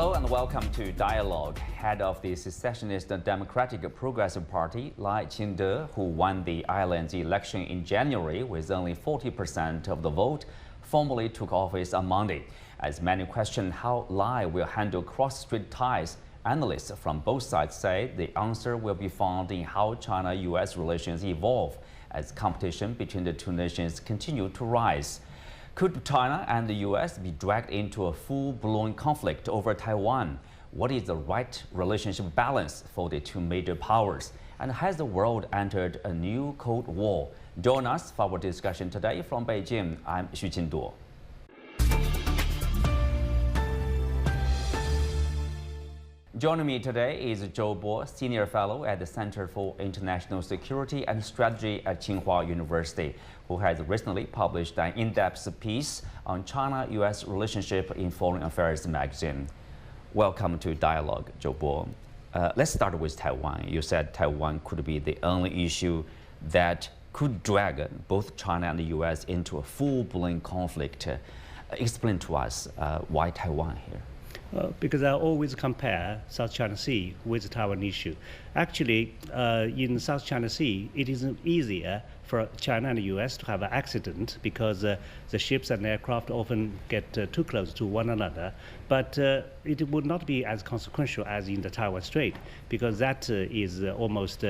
Hello and welcome to Dialogue. Head of the secessionist Democratic Progressive Party, Ching-te, who won the island's election in January with only 40% of the vote, formally took office on Monday. As many question how Lai will handle cross-strait ties, analysts from both sides say the answer will be found in how China-U.S. relations evolve as competition between the two nations continue to rise. Could China and the U.S. be dragged into a full-blown conflict over Taiwan? What is the right relationship balance for the two major powers? And has the world entered a new Cold War? Join us for our discussion today from Beijing. I'm Xu Qinduo. Joining me today is Zhou Bo, Senior Fellow at the Center for International Security and Strategy at Tsinghua University, who has recently published an in-depth piece on China-U.S. relationship in Foreign Affairs magazine. Welcome to Dialogue, Zhou Bo. Let's start with Taiwan. You said Taiwan could be the only issue that could drag both China and the U.S. into a full-blown conflict. Explain to us why Taiwan here. Because I always compare South China Sea with the Taiwan issue. Actually, in South China Sea, it is easier for China and the U.S. to have an accident because the ships and aircraft often get too close to one another. But it would not be as consequential as in the Taiwan Strait, because that is almost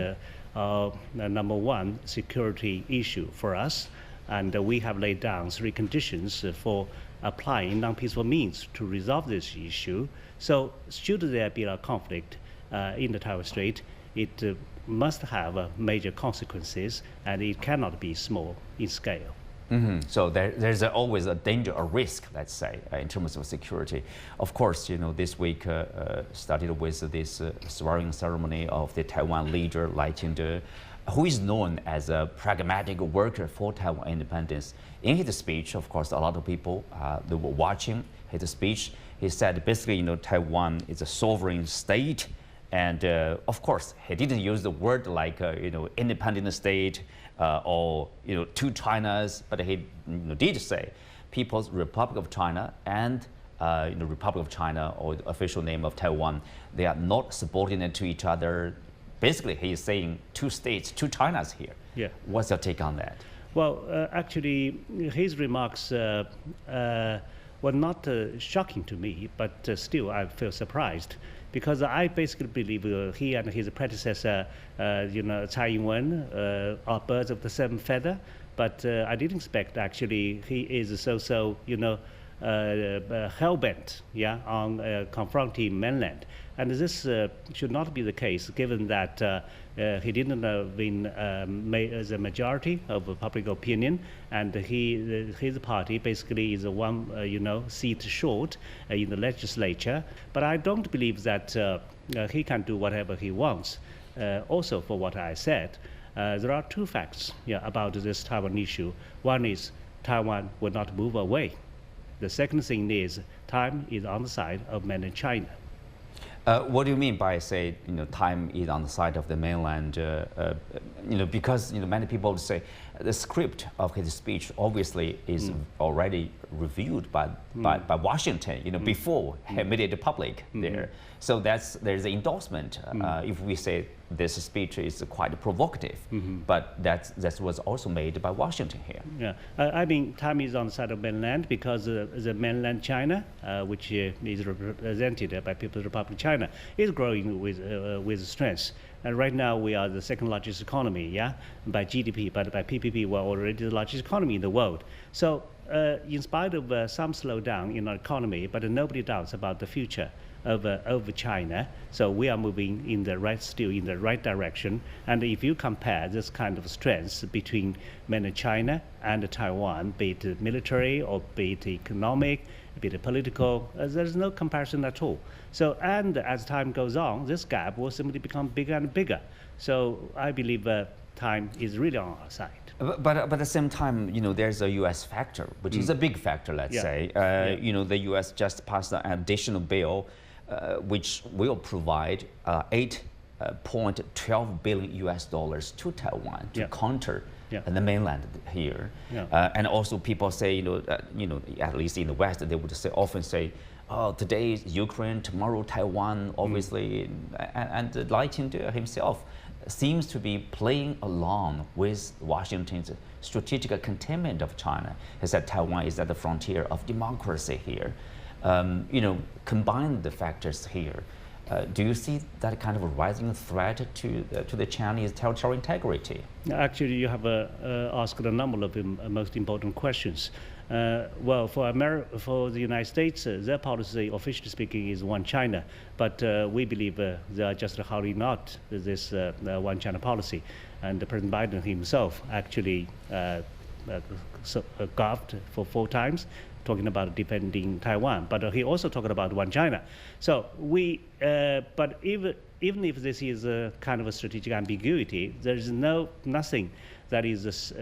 number one security issue for us. And we have laid down three conditions for applying non-peaceful means to resolve this issue. So should there be a conflict in the Taiwan Strait, it must have major consequences, and it cannot be small in scale. So there's always a danger, a risk, let's say, in terms of security. Of course, you know, this week started with this swearing ceremony of the Taiwan leader, Lai Ching-te, who is known as a pragmatic worker for Taiwan independence. In his speech, of course, a lot of people they were watching his speech. He said basically, you know, Taiwan is a sovereign state, and of course, he didn't use the word like you know, independent state or you know, two Chinas, but he did say People's Republic of China and Republic of China, or the official name of Taiwan, they are not subordinate to each other. Basically, he is saying two states, two Chinas here. Yeah. What's your take on that? Well, actually, his remarks were not shocking to me, but still I feel surprised, because I basically believe he and his predecessor, Taiwan, are birds of the same feather. But I didn't expect actually he is so hell-bent, on confronting mainland. And this should not be the case, given that he didn't win the majority of public opinion, and his party basically is one seat short in the legislature. But I don't believe that he can do whatever he wants. Also, for what I said, there are two facts about this Taiwan issue. One is Taiwan will not move away. The second thing is time is on the side of mainland China. What do you mean by say time is on the side of the mainland? Because many people would say the script of his speech obviously is already reviewed by Washington. Before he made it public there. So there's an endorsement. If we say this speech is quite provocative, but that was also made by Washington here. Yeah, I mean, time is on the side of mainland because the mainland China, which is represented by People's Republic of China, is growing with strength. And right now we are the second largest economy, by GDP, but by PPP we're already the largest economy in the world. So in spite of some slowdown in our economy, but nobody doubts about the future of China. So we are moving still in the right direction. And if you compare this kind of strengths between mainland China and Taiwan, be it military or be it economic, be it political, there's no comparison at all. So, and as time goes on, this gap will simply become bigger and bigger. So I believe time is really on our side. But at the same time, there's a U.S. factor, which is a big factor, let's say. The U.S. just passed an additional bill which will provide $8.12 billion to Taiwan to counter the mainland here. And also people say, at least in the West, they would often say, today is Ukraine, tomorrow Taiwan, obviously, and Lai Ching-te himself seems to be playing along with Washington's strategic containment of China. He said Taiwan is at the frontier of democracy here. Combine the factors here. Do you see that kind of a rising threat to the Chinese territorial integrity? Actually, you have asked a number of most important questions. Well, for the United States, their policy, officially speaking, is one China. But we believe they are just hardly not this one China policy. And President Biden himself actually gulped for 4 times, talking about defending Taiwan. But he also talked about one China. So but even if this is a kind of a strategic ambiguity, there is nothing that is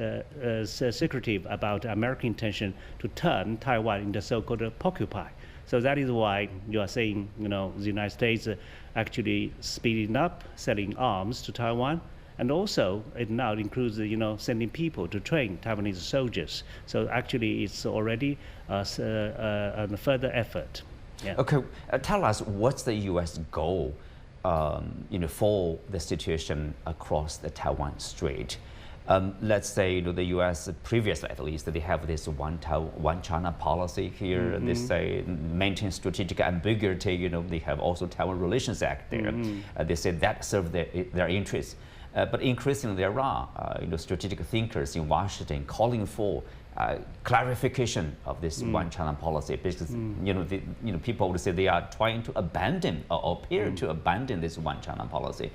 secretive about American intention to turn Taiwan into so-called POCUPY. So that is why you are saying, the United States actually speeding up selling arms to Taiwan, and also it now includes, sending people to train Taiwanese soldiers. So actually, it's already a further effort. Yeah. Okay, tell us what's the U.S. goal, for the situation across the Taiwan Strait. Let's say the U.S. previously, at least, they have this one China policy here. They say maintain strategic ambiguity. They have also Taiwan Relations Act there. They say that serves their interests. But increasingly, there are strategic thinkers in Washington calling for clarification of this one China policy, because people would say they are trying to abandon or appear to abandon this one China policy.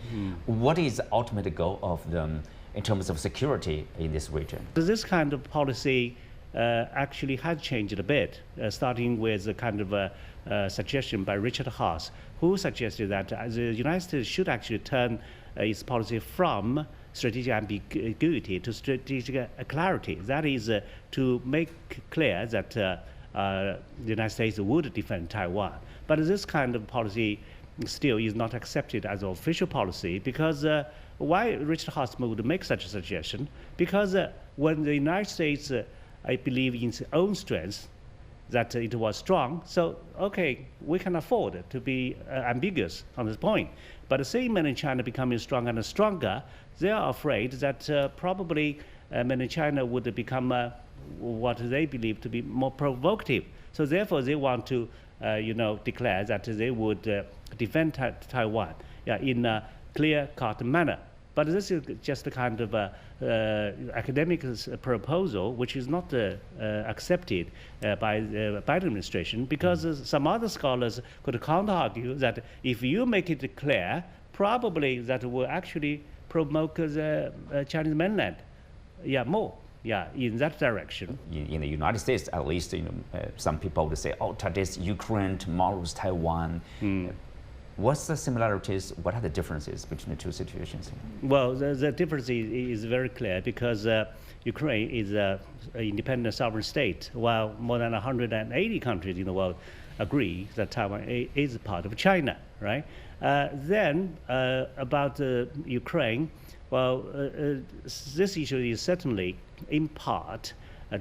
What is the ultimate goal of them in terms of security in this region? This kind of policy actually has changed a bit, starting with a kind of a suggestion by Richard Haas, who suggested that the United States should actually turn its policy from strategic ambiguity to strategic clarity. That is to make clear that the United States would defend Taiwan. But this kind of policy still is not accepted as official policy, because why Richard Haas would make such a suggestion? Because when the United States, I believe in its own strength, that it was strong, so okay, we can afford to be ambiguous on this point. But the same mainland China becoming stronger and stronger, they are afraid that probably mainland China would become what they believe to be more provocative. So therefore, they want to, declare that they would defend Taiwan in a clear-cut manner. But this is just a kind of academic proposal which is not accepted by the Biden administration, because some other scholars could counter-argue that if you make it clear, probably that will actually promote the Chinese mainland more. Yeah, in that direction. In the United States, at least, some people would say, today's Ukraine, tomorrow's Taiwan. What's the similarities? What are the differences between the two situations? Well, the difference is very clear, because Ukraine is an independent sovereign state, while more than 180 countries in the world agree that Taiwan is part of China, right? Then about Ukraine, well, this issue is certainly in part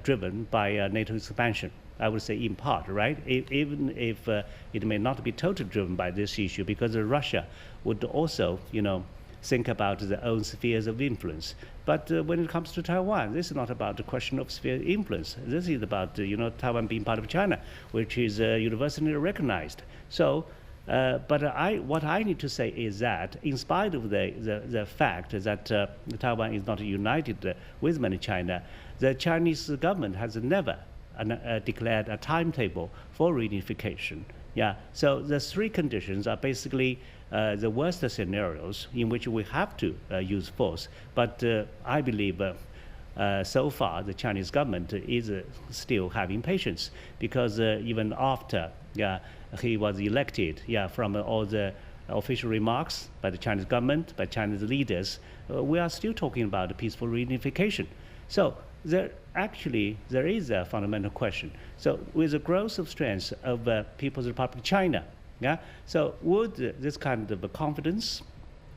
driven by NATO expansion. I would say in part, right? Even if it may not be totally driven by this issue, because Russia would also, think about their own spheres of influence. But when it comes to Taiwan, this is not about the question of sphere of influence. This is about, Taiwan being part of China, which is universally recognized. So, but what I need to say is that, in spite of the fact that Taiwan is not united with mainland China, the Chinese government has never declared a timetable for reunification. Yeah, so the 3 conditions are basically the worst scenarios in which we have to use force. But I believe so far the Chinese government is still having patience, because even after he was elected, from all the official remarks by the Chinese government, by Chinese leaders, we are still talking about peaceful reunification. So there is a fundamental question. So with the growth of strength of People's Republic of China, so would this kind of confidence,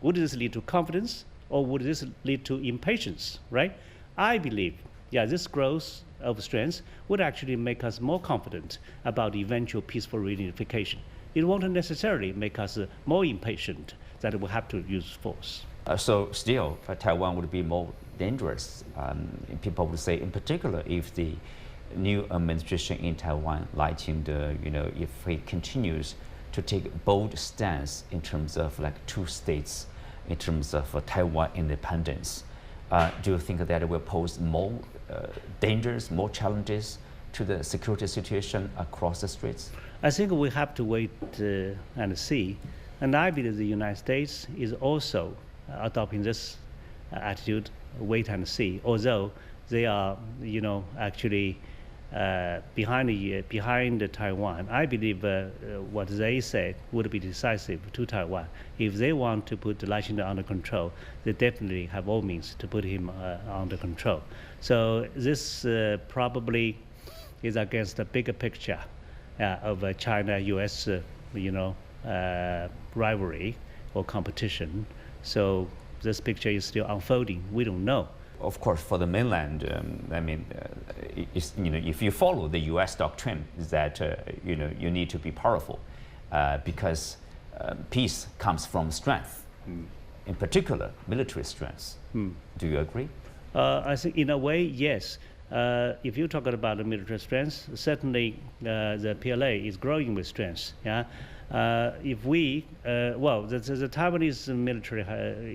would this lead to confidence, or would this lead to impatience, right? I believe, this growth of strength would actually make us more confident about eventual peaceful reunification. It won't necessarily make us more impatient that we have to use force. So still, Taiwan would be more dangerous. People would say, in particular, if the new administration in Taiwan, like Ching-te, if he continues to take a bold stance in terms of like two states, in terms of Taiwan independence, do you think that it will pose more dangers, more challenges to the security situation across the straits? I think we have to wait and see. And I believe the United States is also adopting this attitude, wait and see, although they are, actually behind Taiwan. I believe what they said would be decisive to Taiwan. If they want to put Lai Ching-te under control, they definitely have all means to put him under control. So this probably is against the bigger picture of China-U.S. Rivalry or competition. So this picture is still unfolding. We don't know. Of course, for the mainland, if you follow the U.S. doctrine, is that you need to be powerful, because peace comes from strength, in particular military strength. Do you agree? I think in a way, yes. If you're talking about the military strength, certainly the PLA is growing with strength. Yeah. If we, the Taiwanese military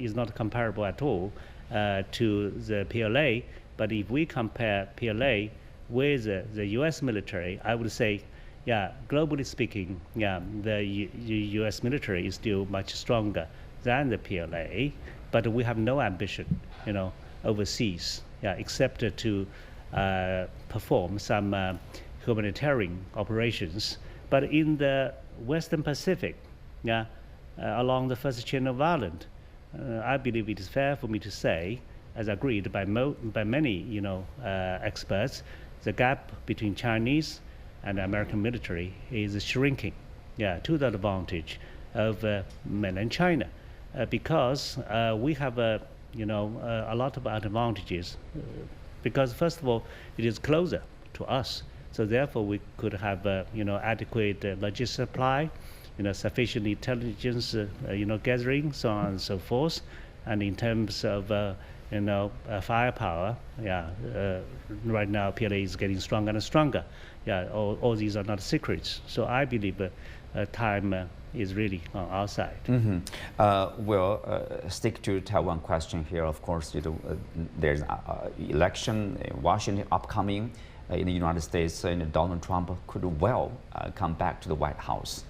is not comparable at all to the PLA, but if we compare PLA with the U.S. military, I would say, globally speaking, the U.S. military is still much stronger than the PLA, but we have no ambition, overseas, except to perform some humanitarian operations. But in the Western Pacific, along the first chain of island, I believe it is fair for me to say, as agreed by many, experts, the gap between Chinese and American military is shrinking, to the advantage of mainland China, because we have a lot of advantages. Because first of all, it is closer to us, so therefore we could have adequate logistic supply, sufficient intelligence, gathering, so on and so forth. And in terms of, firepower, right now PLA is getting stronger and stronger. All these are not secrets. So I believe time is really on our side. We'll stick to Taiwan question here. Of course, there's election in Washington upcoming. In the United States, Donald Trump could well come back to the White House.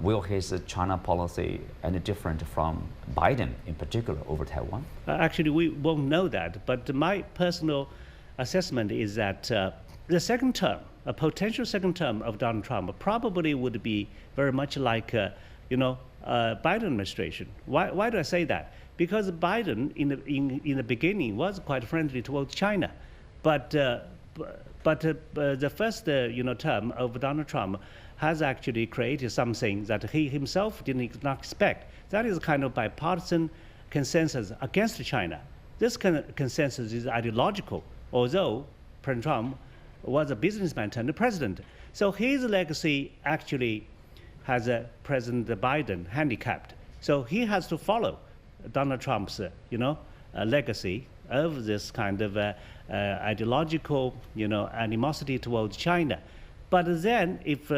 Will his China policy any different from Biden, in particular, over Taiwan? Actually, we won't know that. But my personal assessment is that the second term, a potential second term of Donald Trump, probably would be very much like, Biden administration. Why do I say that? Because Biden, in the beginning, was quite friendly towards China, but the first term of Donald Trump has actually created something that he himself did not expect. That is kind of bipartisan consensus against China. This consensus is ideological, although President Trump was a businessman turned president. So his legacy actually has President Biden handicapped. So he has to follow Donald Trump's, legacy of this kind of ideological, animosity towards China. But then, if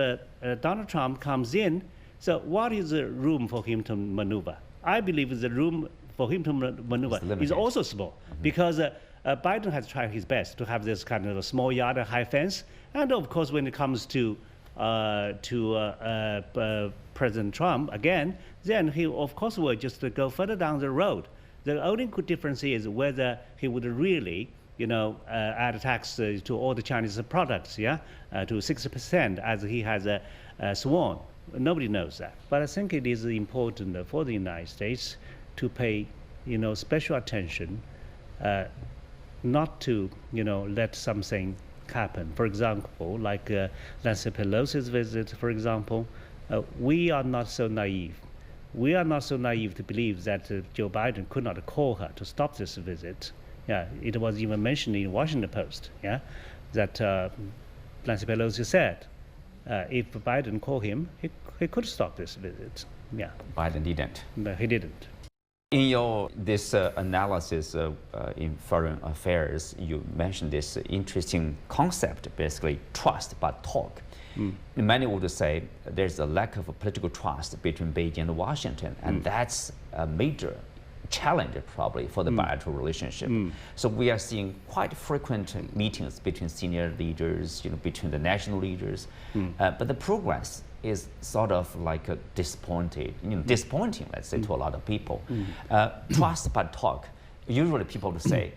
Donald Trump comes in, so what is the room for him to maneuver? I believe the room for him to maneuver is also small, because Biden has tried his best to have this kind of a small yard, a high fence, and of course, when it comes to President Trump again, then he of course will just go further down the road. The only difference is whether he would really, add a tax to all the Chinese products, to 60%, as he has sworn. Nobody knows that. But I think it is important for the United States to pay, special attention, not to, let something happen. For example, like Nancy Pelosi's visit, for example, we are not so naive. We are not so naive to believe that Joe Biden could not call her to stop this visit. It was even mentioned in Washington Post. that Nancy Pelosi said, if Biden called him, he could stop this visit. Yeah. Biden didn't. But he didn't. In your this analysis in foreign affairs, you mentioned this interesting concept, basically trust but talk. Many would say there's a lack of political trust between Beijing and Washington, and that's a major challenge probably for the bilateral relationship. So we are seeing quite frequent meetings between senior leaders, between the national leaders, but the progress is sort of like disappointing, let's say, to a lot of people. Trust but talk. Usually people would say,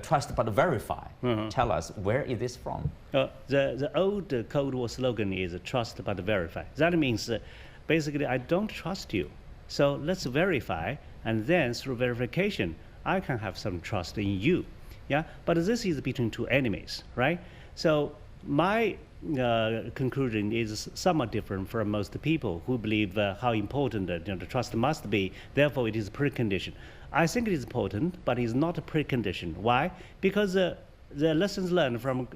trust but verify. Tell us, where is this from? The old Cold War slogan is trust but verify. That means basically I don't trust you. So let's verify, and then through verification, I can have some trust in you. Yeah, but this is between two enemies, right? So my conclusion is somewhat different from most people who believe how important the trust must be. Therefore, it is a precondition. I think it is important, but it's not a precondition. Why? Because the lessons learned from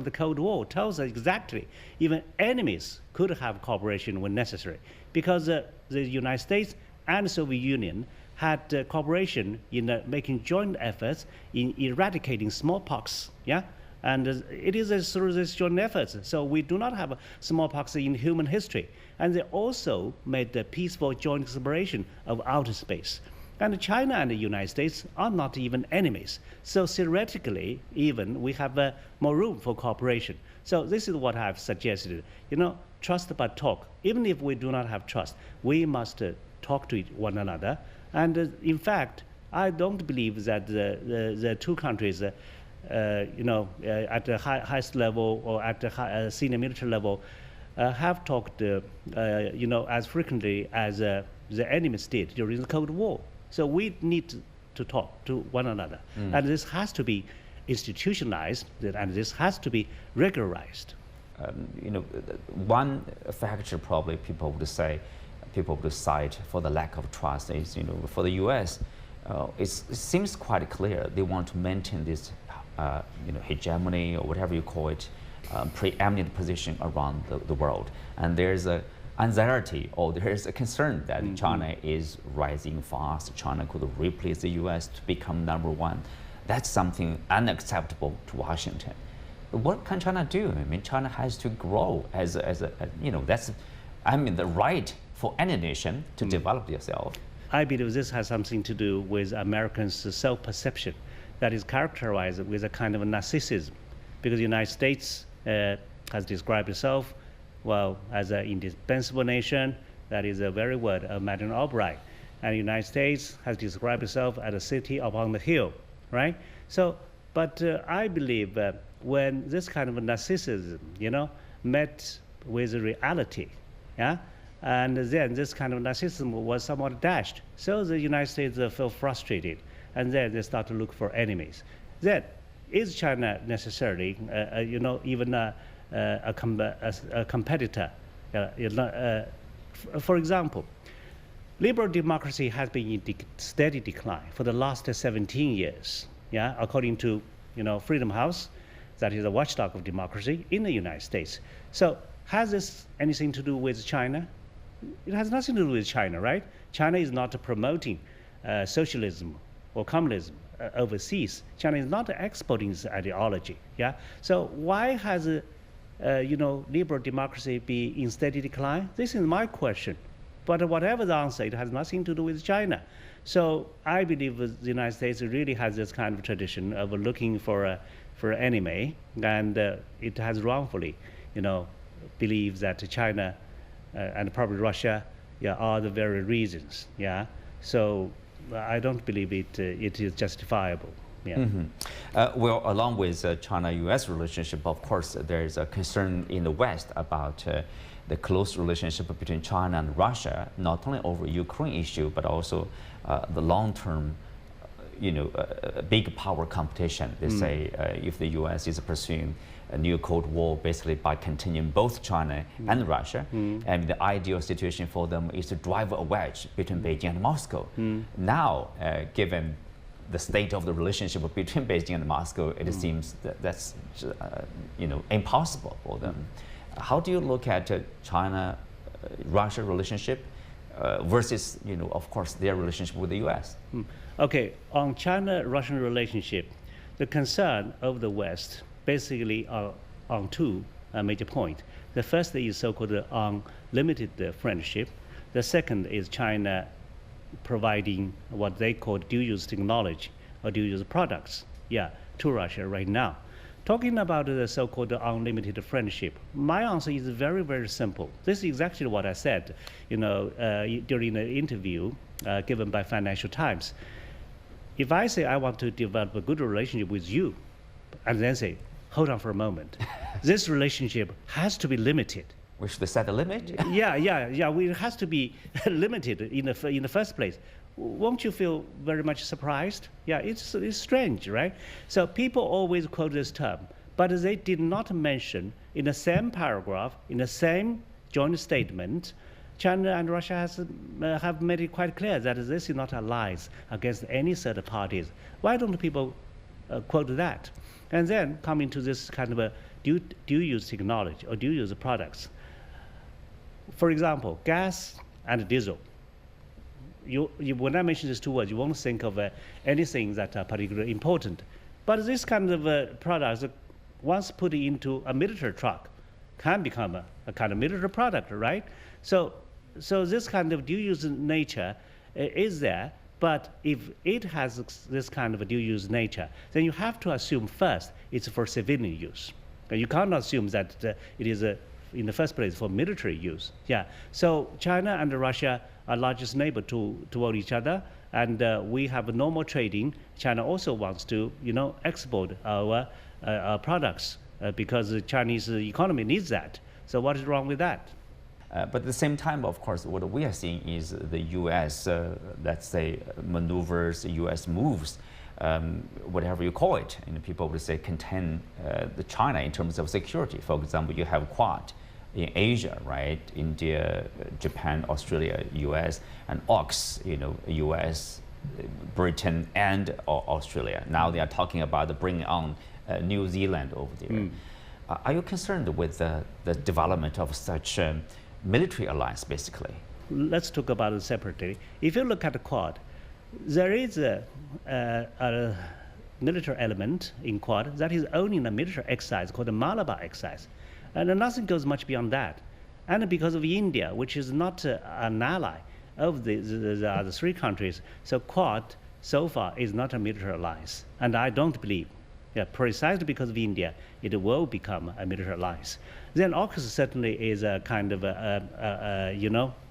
the Cold War tells us exactly even enemies could have cooperation when necessary, because the United States and the Soviet Union had cooperation in making joint efforts in eradicating smallpox. Yeah. And it is through these joint efforts. So we do not have smallpox in human history. And they also made the peaceful joint exploration of outer space. And China and the United States are not even enemies. So theoretically, even, we have more room for cooperation. So this is what I've suggested. Trust but talk. Even if we do not have trust, we must talk to one another. And in fact, I don't believe that the two countries at the highest level or at the senior military level, have talked, as frequently as the enemies did during the Cold War. So we need to talk to one another, and this has to be institutionalized, and this has to be regularized. One factor probably people would cite for the lack of trust is, for the U.S., it seems quite clear they want to maintain this hegemony or whatever you call it, preeminent position around the world. And there's a anxiety or there's a concern that China is rising fast. China could replace the U.S. to become number one. That's something unacceptable to Washington. What can China do? I mean, China has to grow that's, the right for any nation to develop itself. I believe this has something to do with Americans' self-perception that is characterized with a kind of a narcissism, because the United States has described itself, as an indispensable nation. That is a very word of Madeleine Albright. And the United States has described itself as a city upon the hill, right? So, but I believe when this kind of a narcissism, met with reality, yeah, and then this kind of narcissism was somewhat dashed. So the United States felt frustrated, and then they start to look for enemies. Then, is China necessarily, even a competitor? For example, liberal democracy has been in steady decline for the last 17 years. Yeah, according to Freedom House, that is a watchdog of democracy in the United States. So, has this anything to do with China? It has nothing to do with China, right? China is not promoting socialism or communism overseas. China is not exporting this ideology. Yeah. So why has liberal democracy be in steady decline? This is my question. But whatever the answer, it has nothing to do with China. So I believe the United States really has this kind of tradition of looking for an enemy, and it has wrongfully, believed that China and probably Russia, are the very reasons. Yeah. So I don't believe it is justifiable. Yeah. Along with China-U.S. relationship, of course, there is a concern in the West about the close relationship between China and Russia, not only over Ukraine issue, but also the long-term, big power competition. They say if the U.S. is pursuing a new Cold War, basically by continuing both China and Russia, and the ideal situation for them is to drive a wedge between Beijing and Moscow. Now, given the state of the relationship between Beijing and Moscow, it seems that's impossible for them. How do you look at China-Russia relationship versus, of course, their relationship with the U.S.? Okay, on China-Russian relationship, the concern of the West basically are on two major points. The first is so-called unlimited friendship. The second is China providing what they call dual-use technology or dual-use products, to Russia right now. Talking about the so-called unlimited friendship, my answer is very, very simple. This is exactly what I said, during the interview given by Financial Times. If I say I want to develop a good relationship with you, and then say, hold on for a moment, this relationship has to be limited. We should set a limit? It has to be limited in the first place. Won't you feel very much surprised? Yeah, it's strange, right? So people always quote this term, but they did not mention in the same paragraph, in the same joint statement, China and Russia have made it quite clear that this is not allies against any third parties. Why don't people quote that? And then coming to this kind of a dual-use technology or dual-use products. For example, gas and diesel. When I mention these two words, you won't think of anything that are particularly important. But this kind of products, once put into a military truck, can become a kind of military product, right? So this kind of dual-use nature is there, but if it has this kind of a dual-use nature, then you have to assume first it's for civilian use. You cannot assume that it is in the first place for military use. So China and Russia are largest neighbor toward each other, and we have normal trading. China also wants to, export our products because the Chinese economy needs that. So what is wrong with that? But at the same time, of course, what we are seeing is the U.S., let's say, maneuvers, U.S. moves, whatever you call it, and people would say contain the China in terms of security. For example, you have Quad in Asia, right? India, Japan, Australia, U.S., and AUKUS, U.S., Britain, and Australia. Now they are talking about bringing on New Zealand over there. Are you concerned with the development of such military alliance, basically? Let's talk about it separately. If you look at the Quad, there is a military element in Quad that is only in a military exercise called the Malabar exercise. And nothing goes much beyond that. And because of India, which is not an ally of the other three countries, so Quad so far is not a military alliance. And I don't believe, precisely because of India, it will become a military alliance. Then AUKUS certainly is a kind of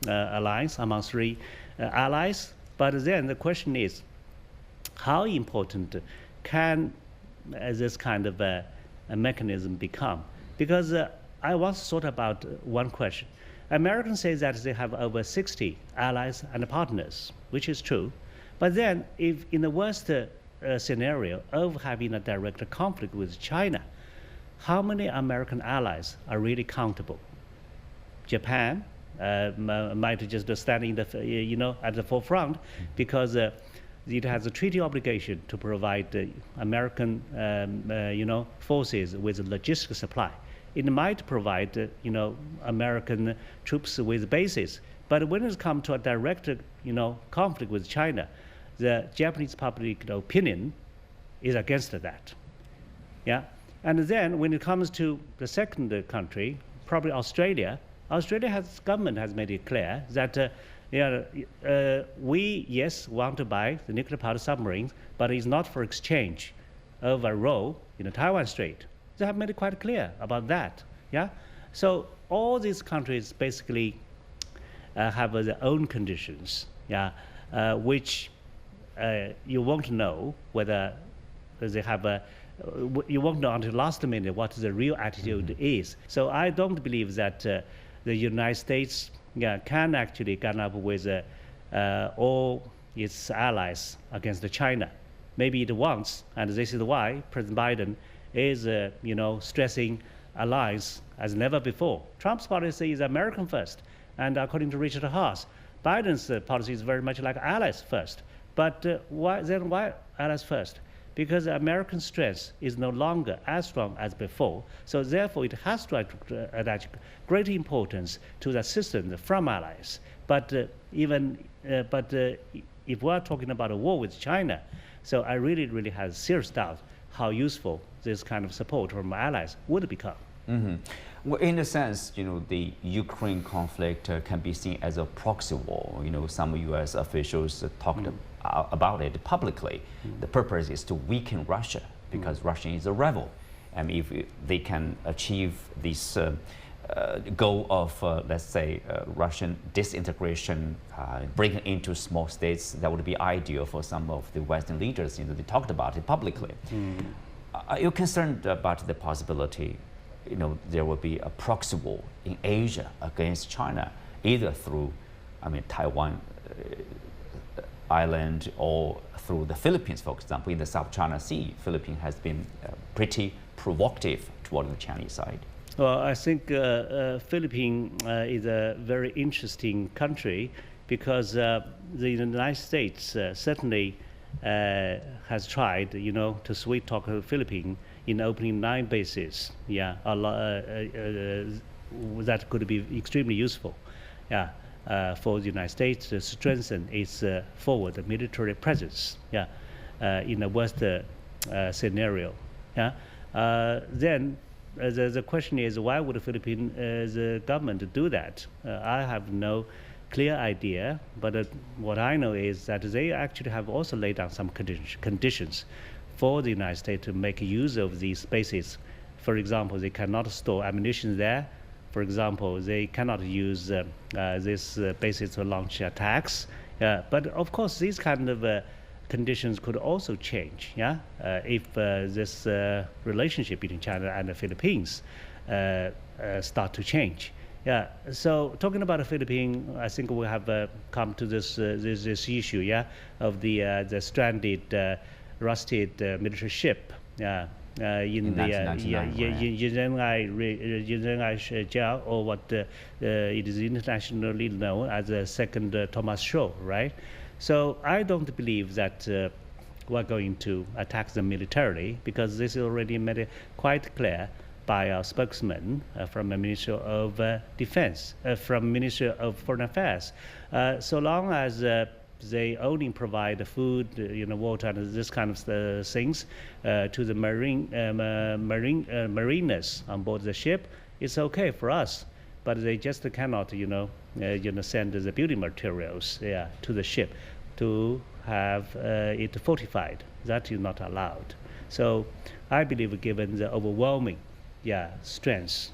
alliance among three allies. But then the question is, how important can this kind of a mechanism become? Because I once thought about one question. Americans say that they have over 60 allies and partners, which is true. But then, if in the worst scenario of having a direct conflict with China, how many American allies are really countable? Japan might just stand in the, at the forefront because it has a treaty obligation to provide American, forces with logistic supply. It might provide, American troops with bases. But when it comes to a direct, conflict with China, the Japanese public opinion is against that. And then when it comes to the second country, probably Australia, government has made it clear that we, yes, want to buy the nuclear-powered submarines, but it's not for exchange of a role in the Taiwan Strait. They have made it quite clear about that. So all these countries basically have their own conditions, which you won't know whether they have you won't know until last minute what the real attitude is. So I don't believe that the United States can actually come up with all its allies against China. Maybe it wants, and this is why President Biden is, stressing alliance as never before. Trump's policy is American first, and according to Richard Haas, Biden's policy is very much like allies first. But why allies first? Because American strength is no longer as strong as before. So therefore, it has to attach great importance to the assistance from allies. But if we are talking about a war with China, so I really have serious doubt how useful this kind of support from allies would become. Mm-hmm. Well, in a sense, the Ukraine conflict can be seen as a proxy war. Some U.S. officials talked about it publicly. The purpose is to weaken Russia because Russia is a rebel. And if they can achieve this goal of, let's say, Russian disintegration, breaking into small states, that would be ideal for some of the Western leaders. They talked about it publicly. Are you concerned about the possibility there will be a proxy war in Asia against China, either through, Taiwan island or through the Philippines, for example, in the South China Sea? Philippines has been pretty provocative toward the Chinese side. Well, I think Philippines is a very interesting country because the United States certainly has tried, to sweet talk the Philippines in opening 9 bases. Yeah, that could be extremely useful. Yeah, for the United States to strengthen its forward military presence. Yeah, in a worst scenario. Yeah, then. The question is, why would the Philippines government do that? I have no clear idea, but what I know is that they actually have also laid down some conditions for the United States to make use of these bases. For example, they cannot store ammunition there. For example, they cannot use these bases to launch attacks. But of course, these kind of conditions could also change, if this relationship between China and the Philippines start to change. Yeah. So talking about the Philippines, I think we have come to this issue, of the stranded, rusted military ship. In the Jiao, or what it is internationally known as the second Thomas Show, right? So I don't believe that we're going to attack them militarily, because this is already made quite clear by our spokesman from the Ministry of Defense, from Ministry of Foreign Affairs. So long as they only provide food, water, and this kind of things to the mariners on board the ship, it's okay for us. But they just cannot, send the building materials to the ship to have it fortified. That is not allowed. So I believe, given the overwhelming strength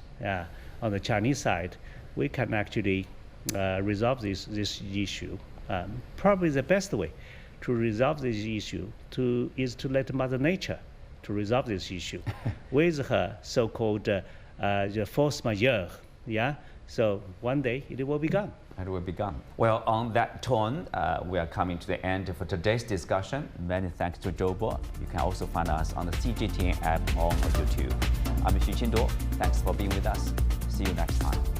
on the Chinese side, we can actually resolve this issue. Probably the best way to resolve this issue is to let Mother Nature to resolve this issue with her so-called the force majeure. So one day it will be gone. It will be gone. Well, on that tone, we are coming to the end for today's discussion. Many thanks to Zhou Bo. You can also find us on the CGTN app or on YouTube. I'm Ching-te. Thanks for being with us. See you next time.